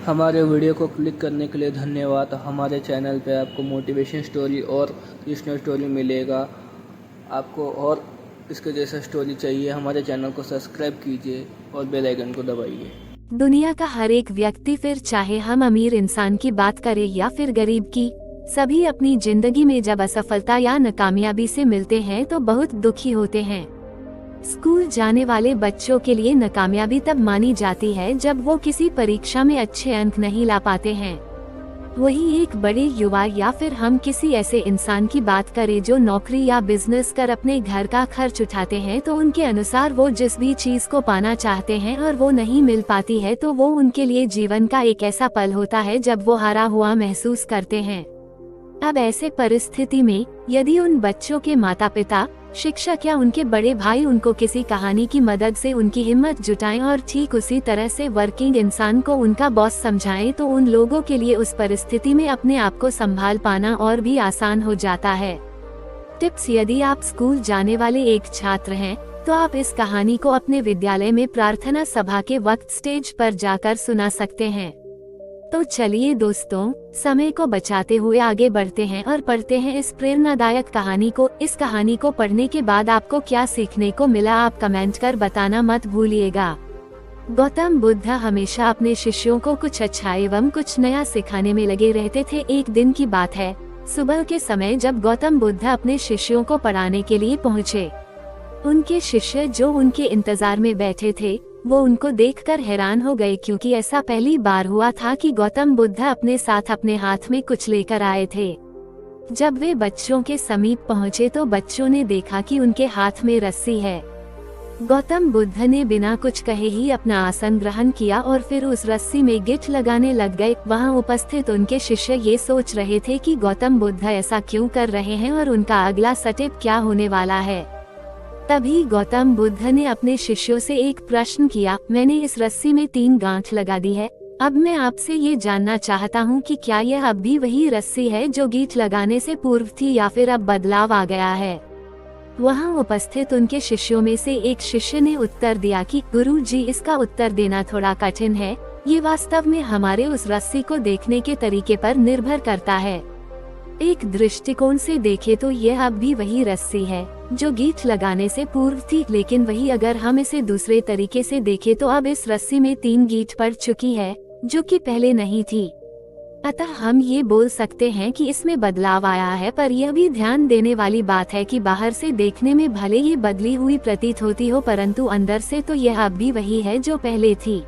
हमारे वीडियो को क्लिक करने के लिए धन्यवाद। हमारे चैनल पे आपको मोटिवेशन स्टोरी और क्रिश्चियन स्टोरी मिलेगा। आपको और इसके जैसा स्टोरी चाहिए, हमारे चैनल को सब्सक्राइब कीजिए और बेल आइकन को दबाइए। दुनिया का हर एक व्यक्ति, फिर चाहे हम अमीर इंसान की बात करें या फिर गरीब की, सभी अपनी जिंदगी में जब असफलता या नाकामयाबी से मिलते हैं तो बहुत दुखी होते हैं। स्कूल जाने वाले बच्चों के लिए नाकामयाबी तब मानी जाती है जब वो किसी परीक्षा में अच्छे अंक नहीं ला पाते हैं। वही एक बड़े युवा या फिर हम किसी ऐसे इंसान की बात करें जो नौकरी या बिजनेस कर अपने घर का खर्च उठाते हैं, तो उनके अनुसार वो जिस भी चीज को पाना चाहते हैं और वो नहीं मिल पाती है, तो वो उनके लिए जीवन का एक ऐसा पल होता है जब वो हारा हुआ महसूस करते हैं। अब ऐसे परिस्थिति में यदि उन बच्चों के माता पिता, शिक्षक या उनके बड़े भाई उनको किसी कहानी की मदद से उनकी हिम्मत जुटाएं और ठीक उसी तरह से वर्किंग इंसान को उनका बॉस समझाएं, तो उन लोगों के लिए उस परिस्थिति में अपने आप को संभाल पाना और भी आसान हो जाता है। टिप्स: यदि आप स्कूल जाने वाले एक छात्र हैं, तो आप इस कहानी को अपने विद्यालय में प्रार्थना सभा के वक्त स्टेज पर जाकर सुना सकते हैं। तो चलिए दोस्तों, समय को बचाते हुए आगे बढ़ते हैं और पढ़ते हैं इस प्रेरणादायक कहानी को। इस कहानी को पढ़ने के बाद आपको क्या सीखने को मिला, आप कमेंट कर बताना मत भूलिएगा। गौतम बुद्ध हमेशा अपने शिष्यों को कुछ अच्छा एवं कुछ नया सिखाने में लगे रहते थे। एक दिन की बात है, सुबह के समय जब गौतम बुद्ध अपने शिष्यों को पढ़ाने के लिए पहुँचे, उनके शिष्य जो उनके इंतजार में बैठे थे वो उनको देखकर हैरान हो गए, क्योंकि ऐसा पहली बार हुआ था कि गौतम बुद्ध अपने साथ अपने हाथ में कुछ लेकर आए थे। जब वे बच्चों के समीप पहुंचे तो बच्चों ने देखा कि उनके हाथ में रस्सी है। गौतम बुद्ध ने बिना कुछ कहे ही अपना आसन ग्रहण किया और फिर उस रस्सी में गिट्ट लगाने लग गए। वहां उपस्थित उनके शिष्य ये सोच रहे थे कि गौतम बुद्ध ऐसा क्यों कर रहे हैं और उनका अगला स्टेप क्या होने वाला है। तभी गौतम बुद्ध ने अपने शिष्यों से एक प्रश्न किया, मैंने इस रस्सी में 3 गांठ लगा दी है। अब मैं आपसे ये जानना चाहता हूँ कि क्या यह अब भी वही रस्सी है जो गीठ लगाने से पूर्व थी या फिर अब बदलाव आ गया है। वहाँ उपस्थित उनके शिष्यों में से एक शिष्य ने उत्तर दिया कि गुरुजी, इसका उत्तर देना थोड़ा कठिन है। ये वास्तव में हमारे उस रस्सी को देखने के तरीके पर निर्भर करता है। एक दृष्टिकोण से देखे तो यह अब भी वही रस्सी है जो गीठ लगाने से पूर्व थी, लेकिन वही अगर हम इसे दूसरे तरीके से देखें तो अब इस रस्सी में 3 गीठ पड़ चुकी है जो कि पहले नहीं थी। अतः हम ये बोल सकते हैं कि इसमें बदलाव आया है, पर यह भी ध्यान देने वाली बात है कि बाहर से देखने में भले ये बदली हुई प्रतीत होती हो, परंतु अंदर से तो यह अब भी वही है जो पहले थी।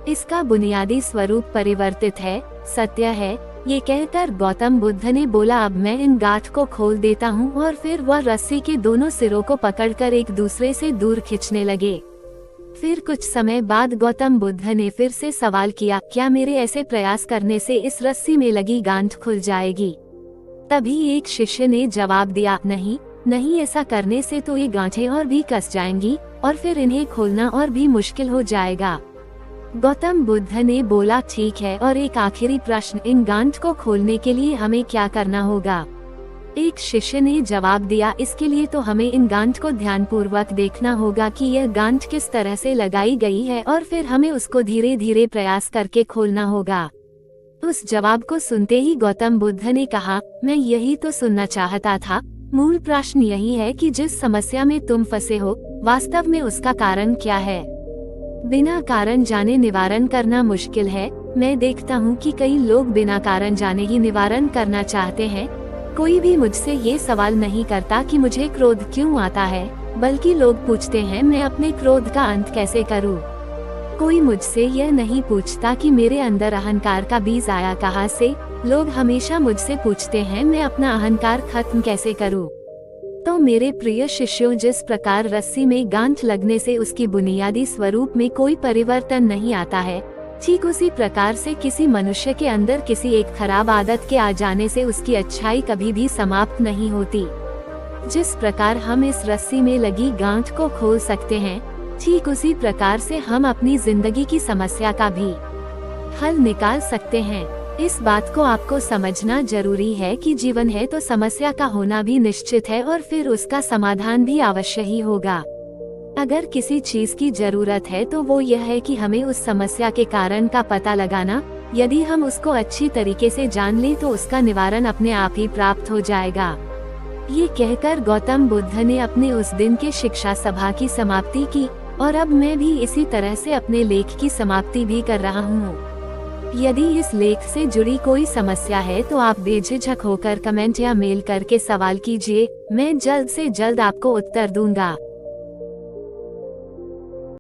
इसका बुनियादी स्वरूप परिवर्तित है, सत्य है। ये कहकर गौतम बुद्ध ने बोला, अब मैं इन गांठ को खोल देता हूँ, और फिर वह रस्सी के दोनों सिरों को पकड़कर एक दूसरे से दूर खींचने लगे। फिर कुछ समय बाद गौतम बुद्ध ने फिर से सवाल किया, क्या मेरे ऐसे प्रयास करने से इस रस्सी में लगी गांठ खुल जाएगी? तभी एक शिष्य ने जवाब दिया, नहीं नहीं, ऐसा करने से तो ये गांठें और भी कस जाएंगी और फिर इन्हें खोलना और भी मुश्किल हो जाएगा। गौतम बुद्ध ने बोला, ठीक है, और एक आखिरी प्रश्न, इन गांठ को खोलने के लिए हमें क्या करना होगा? एक शिष्य ने जवाब दिया, इसके लिए तो हमें इन गांठ को ध्यानपूर्वक देखना होगा कि यह गांठ किस तरह से लगाई गई है, और फिर हमें उसको धीरे धीरे प्रयास करके खोलना होगा। उस जवाब को सुनते ही गौतम बुद्ध ने कहा, मैं यही तो सुनना चाहता था। मूल प्रश्न यही है कि जिस समस्या में तुम फंसे हो, वास्तव में उसका कारण क्या है? बिना कारण जाने निवारण करना मुश्किल है। मैं देखता हूँ कि कई लोग बिना कारण जाने ही निवारण करना चाहते हैं। कोई भी मुझसे ये सवाल नहीं करता कि मुझे क्रोध क्यों आता है, बल्कि लोग पूछते हैं मैं अपने क्रोध का अंत कैसे करूँ। कोई मुझसे यह नहीं पूछता कि मेरे अंदर अहंकार का बीज आया कहाँ से। लोग हमेशा मुझसे पूछते हैं मैं अपना अहंकार खत्म कैसे करूँ। तो मेरे प्रिय शिष्यों, जिस प्रकार रस्सी में गांठ लगने से उसकी बुनियादी स्वरूप में कोई परिवर्तन नहीं आता है, ठीक उसी प्रकार से किसी मनुष्य के अंदर किसी एक खराब आदत के आ जाने से उसकी अच्छाई कभी भी समाप्त नहीं होती। जिस प्रकार हम इस रस्सी में लगी गांठ को खोल सकते हैं, ठीक उसी प्रकार से हम अपनी जिंदगी की समस्या का भी हल निकाल सकते हैं। इस बात को आपको समझना जरूरी है कि जीवन है तो समस्या का होना भी निश्चित है और फिर उसका समाधान भी अवश्य ही होगा। अगर किसी चीज की जरूरत है तो वो यह है कि हमें उस समस्या के कारण का पता लगाना यदि हम उसको अच्छी तरीके से जान लें तो उसका निवारण अपने आप ही प्राप्त हो जाएगा। ये कहकर गौतम बुद्ध ने अपने उस दिन के शिक्षा सभा की समाप्ति की, और अब मैं भी इसी तरह से अपने लेख की समाप्ति भी कर रहा हूँ। यदि इस लेख से जुड़ी कोई समस्या है तो आप बेझिझक होकर कमेंट या मेल करके सवाल कीजिए, मैं जल्द से जल्द आपको उत्तर दूंगा।